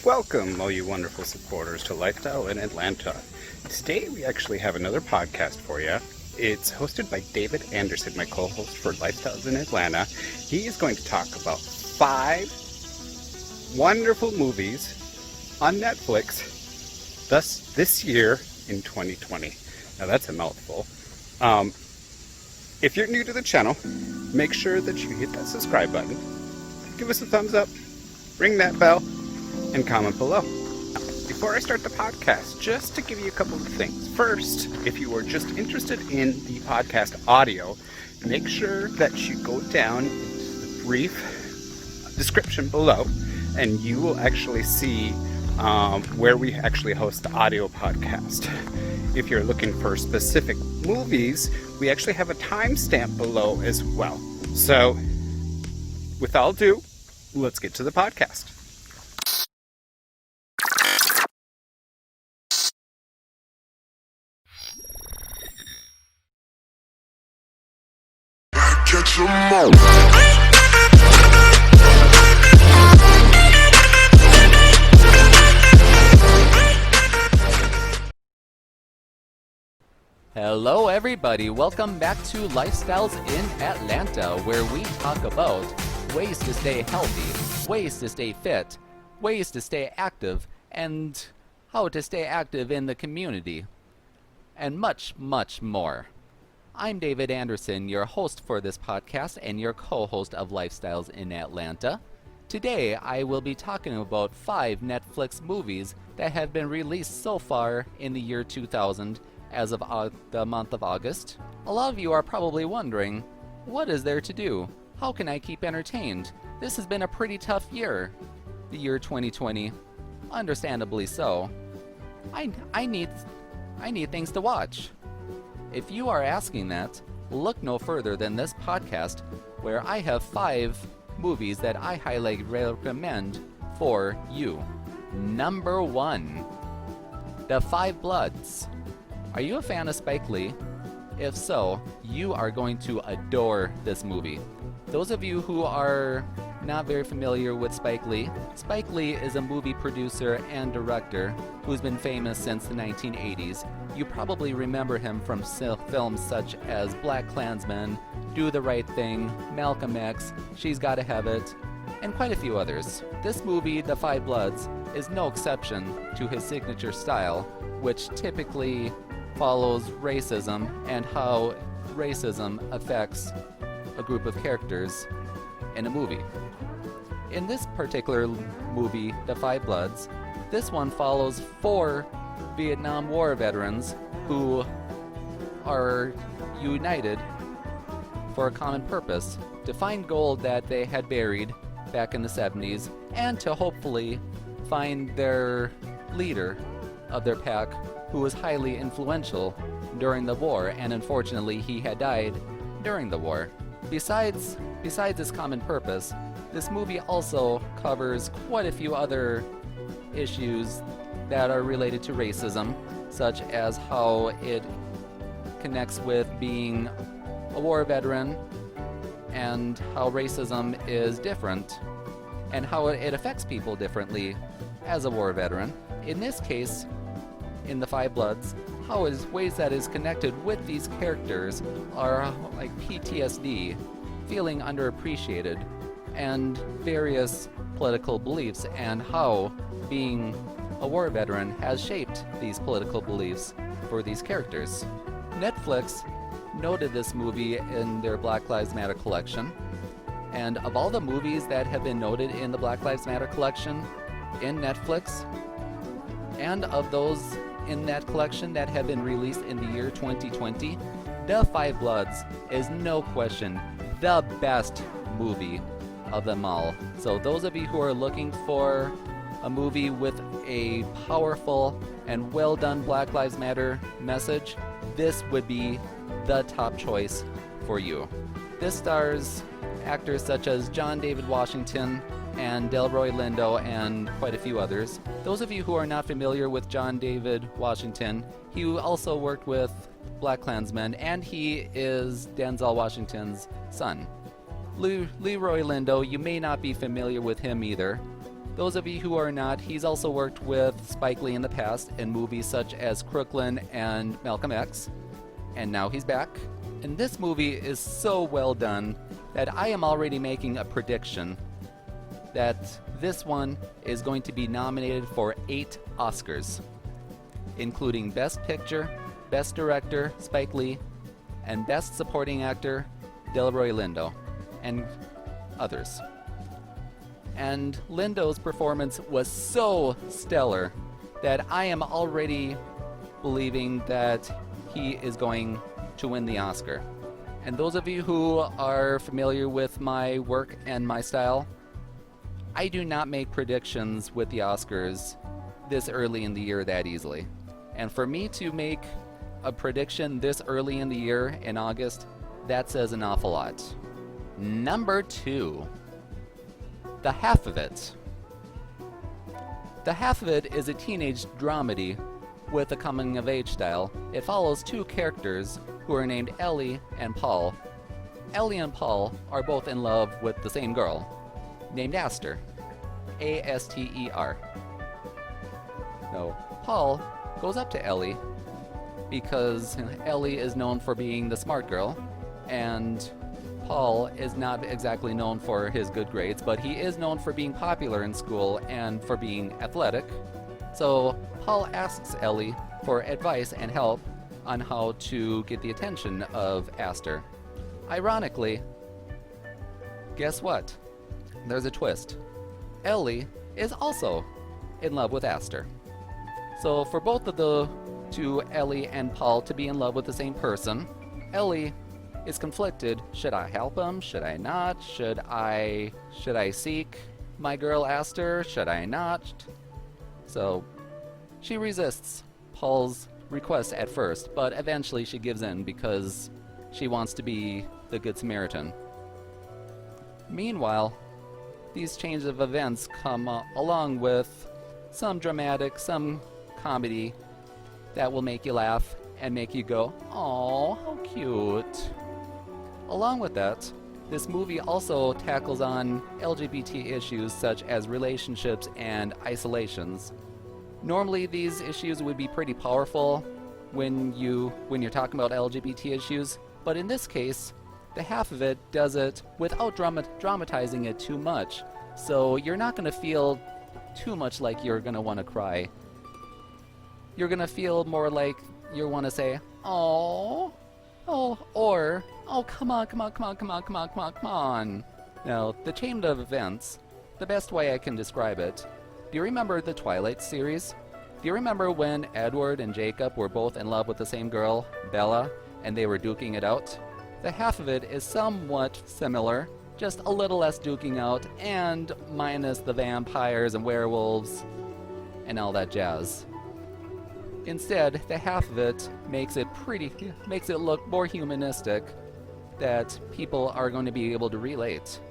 Welcome, all you wonderful supporters, to Lifestyle in Atlanta. Today we actually have another podcast for you. It's hosted by David Anderson, my co-host for Lifestyles in Atlanta. He is going to talk about 5 wonderful movies on Netflix this year in 2020. Now that's a mouthful. If you're new to the channel, make sure that you hit that subscribe button, give us a thumbs up, ring that bell, and comment below. Before I start the podcast, just to give you a couple of things. First, if you are just interested in the podcast audio, make sure that you go down into the brief description below, and you will actually see where we actually host the audio podcast. If you're looking for specific movies, we actually have a timestamp below as well. So, with all ado, let's get to the podcast. Catch 'em all. Hello everybody, welcome back to Lifestyles in Atlanta, where we talk about ways to stay healthy, ways to stay fit, ways to stay active, and how to stay active in the community, and much, much more. I'm David Anderson, your host for this podcast and your co-host of Lifestyles in Atlanta. Today I will be talking about 5 Netflix movies that have been released so far in the year 2000 as of the month of August. A lot of you are probably wondering, what is there to do? How can I keep entertained? This has been a pretty tough year, the year 2020. Understandably so. I need things to watch. If you are asking that, look no further than this podcast, where I have 5 movies that I highly recommend for you. Number 1, The Five Bloods. Are you a fan of Spike Lee? If so, you are going to adore this movie. Those of you who are not very familiar with Spike Lee is a movie producer and director who's been famous since the 1980s. You probably remember him from films such as BlacKkKlansman, Do the Right Thing, Malcolm X, She's Gotta Have It, and quite a few others. This movie, The Five Bloods, is no exception to his signature style, which typically follows racism and how racism affects a group of characters in a movie. In this particular movie, The Five Bloods, this one follows 4 Vietnam War veterans who are united for a common purpose: to find gold that they had buried back in the 70s and to hopefully find their leader of their pack, who was highly influential during the war, and unfortunately he had died during the war. Besides this common purpose, this movie also covers quite a few other issues that are related to racism, such as how it connects with being a war veteran and how racism is different and how it affects people differently as a war veteran. In this case, in The Five Bloods, ways that is connected with these characters are like PTSD, feeling underappreciated, and various political beliefs, and how being a war veteran has shaped these political beliefs for these characters. Netflix noted this movie in their Black Lives Matter collection, and of all the movies that have been noted in the Black Lives Matter collection in Netflix, and of those in that collection that have been released in the year 2020, The Five Bloods is no question the best movie of them all. So those of you who are looking for a movie with a powerful and well done Black Lives Matter message, this would be the top choice for you. This stars actors such as John David Washington and Delroy Lindo and quite a few others. Those of you who are not familiar with John David Washington, he also worked with BlacKkKlansman, and he is Denzel Washington's son. Leroy Lindo, you may not be familiar with him either. Those of you who are not, he's also worked with Spike Lee in the past in movies such as Crooklyn and Malcolm X, and now he's back. And this movie is so well done that I am already making a prediction that this one is going to be nominated for 8 Oscars, including Best Picture, Best Director, Spike Lee, and Best Supporting Actor, Delroy Lindo, and others. And Lindo's performance was so stellar that I am already believing that he is going to win the Oscar. And those of you who are familiar with my work and my style, I do not make predictions with the Oscars this early in the year that easily. And for me to make a prediction this early in the year in August, that says an awful lot. Number 2, The Half of It. The Half of It is a teenage dramedy with a coming-of-age style. It follows 2 characters who are named Ellie and Paul. Ellie and Paul are both in love with the same girl, named Aster. A-S-T-E-R. No, Paul goes up to Ellie because Ellie is known for being the smart girl, and Paul is not exactly known for his good grades, but he is known for being popular in school and for being athletic. So Paul asks Ellie for advice and help on how to get the attention of Aster. Ironically, guess what? There's a twist. Ellie is also in love with Aster. So for both of the 2, Ellie and Paul, to be in love with the same person, Ellie is conflicted. Should I help him? Should I not? Should I seek my girl Aster? Should I not? So she resists Paul's request at first, but eventually she gives in because she wants to be the Good Samaritan. Meanwhile, these changes of events come along with some dramatic, some comedy that will make you laugh and make you go, "Aw, how cute." Along with that, this movie also tackles on LGBT issues such as relationships and isolations. Normally these issues would be pretty powerful when you're talking about LGBT issues, but in this case, The Half of It does it without dramatizing it too much. So you're not going to feel too much like you're going to want to cry. You're going to feel more like you want to say, "Oh, or, oh, come on. Now, the chain of events, the best way I can describe it, do you remember the Twilight series? Do you remember when Edward and Jacob were both in love with the same girl, Bella, and they were duking it out? The Half of It is somewhat similar, just a little less duking out, and minus the vampires and werewolves and all that jazz. Instead, The Half of It makes it look more humanistic, that people are going to be able to relate.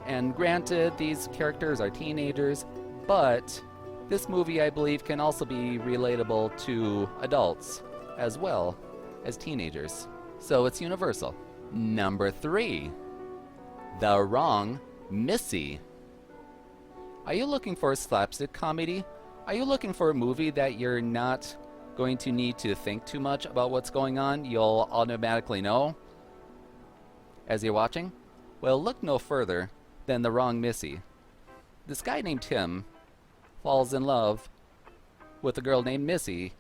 And granted, these characters are teenagers, but this movie, I believe, can also be relatable to adults as well as teenagers. So it's universal. Number 3, The Wrong Missy. Are you looking for a slapstick comedy? Are you looking for a movie that you're not going to need to think too much about what's going on? You'll automatically know as you're watching? Well, look no further than The Wrong Missy. This guy named Tim falls in love with a girl named Missy,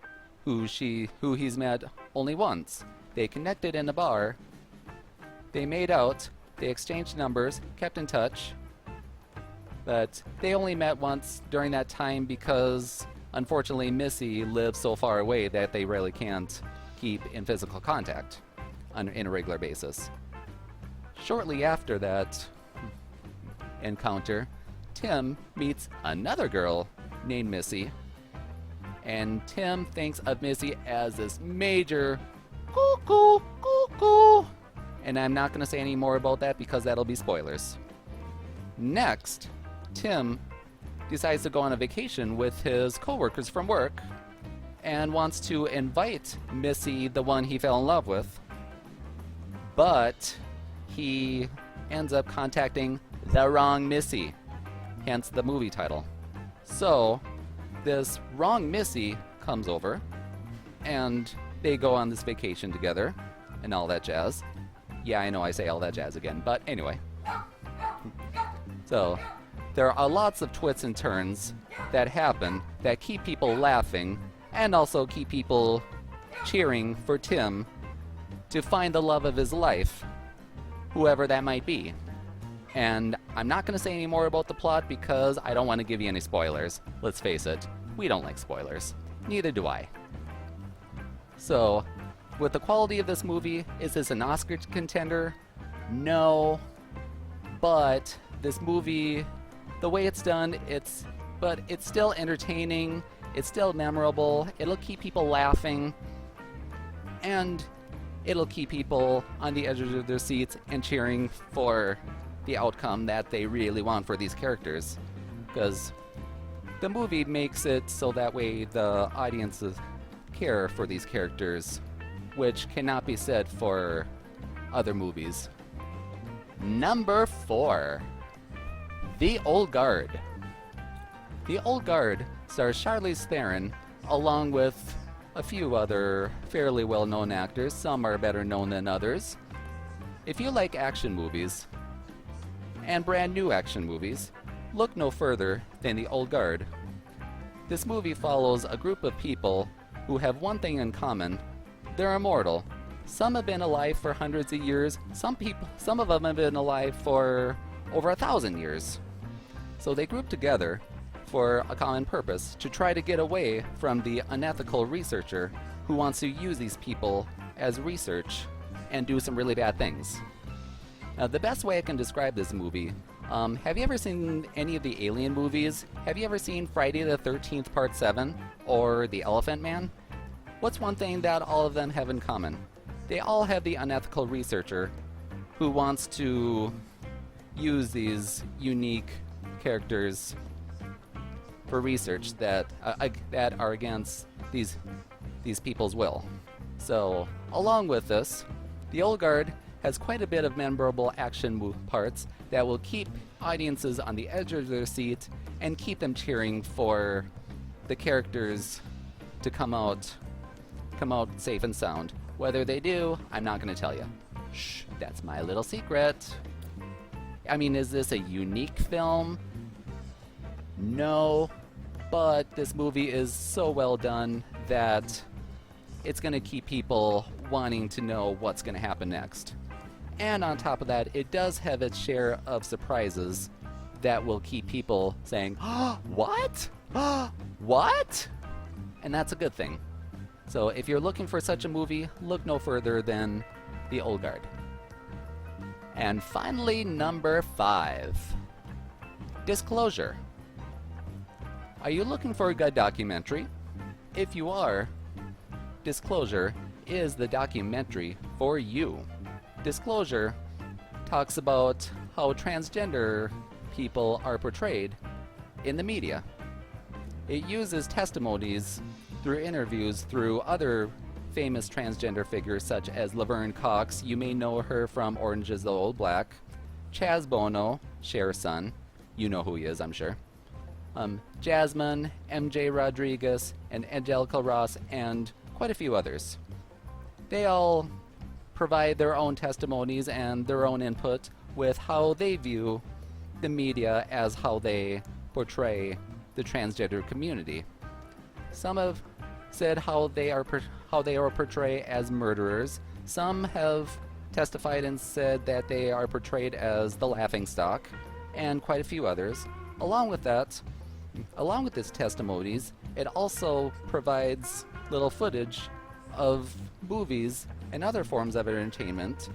who he's met only once. They connected in a bar. They made out. They exchanged numbers, kept in touch. But they only met once during that time because, unfortunately, Missy lives so far away that they really can't keep in physical contact on a regular basis. Shortly after that encounter, Tim meets another girl named Missy, and Tim thinks of Missy as this major cuckoo. And I'm not going to say any more about that because that'll be spoilers. Next, Tim decides to go on a vacation with his coworkers from work and wants to invite Missy, the one he fell in love with, but he ends up contacting the wrong Missy, hence the movie title. So, this Wrong Missy comes over, and they go on this vacation together, and all that jazz. Yeah, I know I say all that jazz again, but anyway. So, there are lots of twists and turns that happen that keep people laughing, and also keep people cheering for Tim to find the love of his life, whoever that might be. And I'm not going to say any more about the plot because I don't want to give you any spoilers. Let's face it, we don't like spoilers. Neither do I. So, with the quality of this movie, is this an Oscar contender? No. But this movie, the way it's done, it's still entertaining, it's still memorable, it'll keep people laughing, and it'll keep people on the edges of their seats and cheering for the outcome that they really want for these characters. Because the movie makes it so that way the audiences care for these characters, which cannot be said for other movies. Number 4. The Old Guard. The Old Guard stars Charlize Theron along with a few other fairly well-known actors. Some are better known than others. If you like action movies, and brand new action movies, look no further than The Old Guard. This movie follows a group of people who have one thing in common. They're immortal. Some have been alive for hundreds of years. Some of them have been alive for over 1,000 years. So they group together for a common purpose, to try to get away from the unethical researcher who wants to use these people as research and do some really bad things. Now, the best way I can describe this movie, have you ever seen any of the Alien movies? Have you ever seen Friday the 13th Part 7 or The Elephant Man? What's one thing that all of them have in common? They all have the unethical researcher who wants to use these unique characters for research that are against these people's will. So, along with this, The Old Guard has quite a bit of memorable action parts that will keep audiences on the edge of their seat and keep them cheering for the characters to come out safe and sound. Whether they do, I'm not going to tell you. Shh, that's my little secret. I mean, is this a unique film? No, but this movie is so well done that it's going to keep people wanting to know what's going to happen next. And on top of that, it does have its share of surprises that will keep people saying, oh, what? What? And that's a good thing. So if you're looking for such a movie, look no further than The Old Guard. And finally, number 5. Disclosure. Are you looking for a good documentary? If you are, Disclosure is the documentary for you. Disclosure talks about how transgender people are portrayed in the media. It uses testimonies through interviews through other famous transgender figures such as Laverne Cox, you may know her from Orange is the Old Black, Chaz Bono, Cher's son, you know who he is, I'm sure, Jasmine, MJ Rodriguez, and Angelica Ross, and quite a few others. They all provide their own testimonies and their own input with how they view the media as how they portray the transgender community. Some have said how they are portrayed as murderers. Some have testified and said that they are portrayed as the laughingstock, and quite a few others. Along with these testimonies, it also provides little footage of movies and other forms of entertainment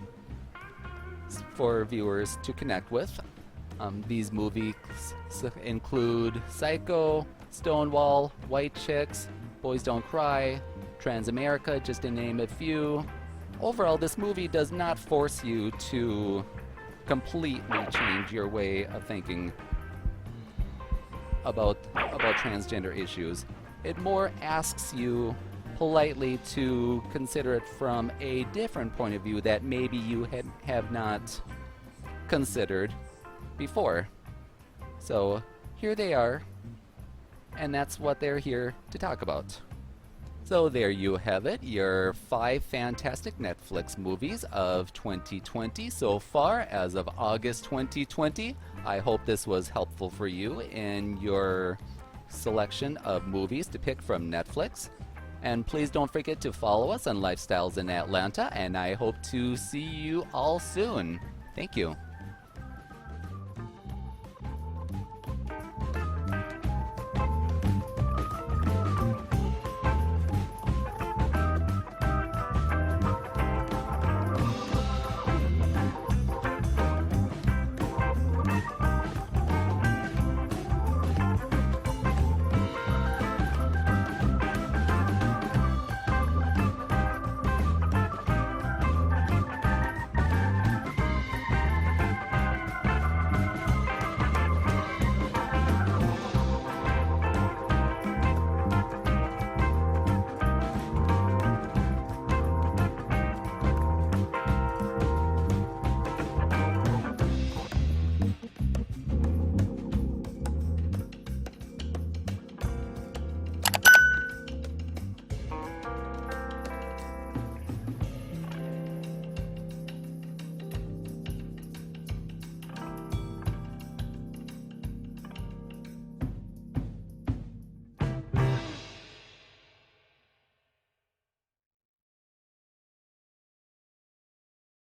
for viewers to connect with. These movies include Psycho, Stonewall, White Chicks, Boys Don't Cry, Transamerica, just to name a few. Overall, this movie does not force you to completely change your way of thinking about transgender issues. It more asks you politely to consider it from a different point of view that maybe you have not considered before. So here they are, and that's what they're here to talk about. So there you have it, your 5 fantastic Netflix movies of 2020 so far as of August 2020. I hope this was helpful for you in your selection of movies to pick from Netflix. And please don't forget to follow us on Lifestyles in Atlanta, and I hope to see you all soon. Thank you.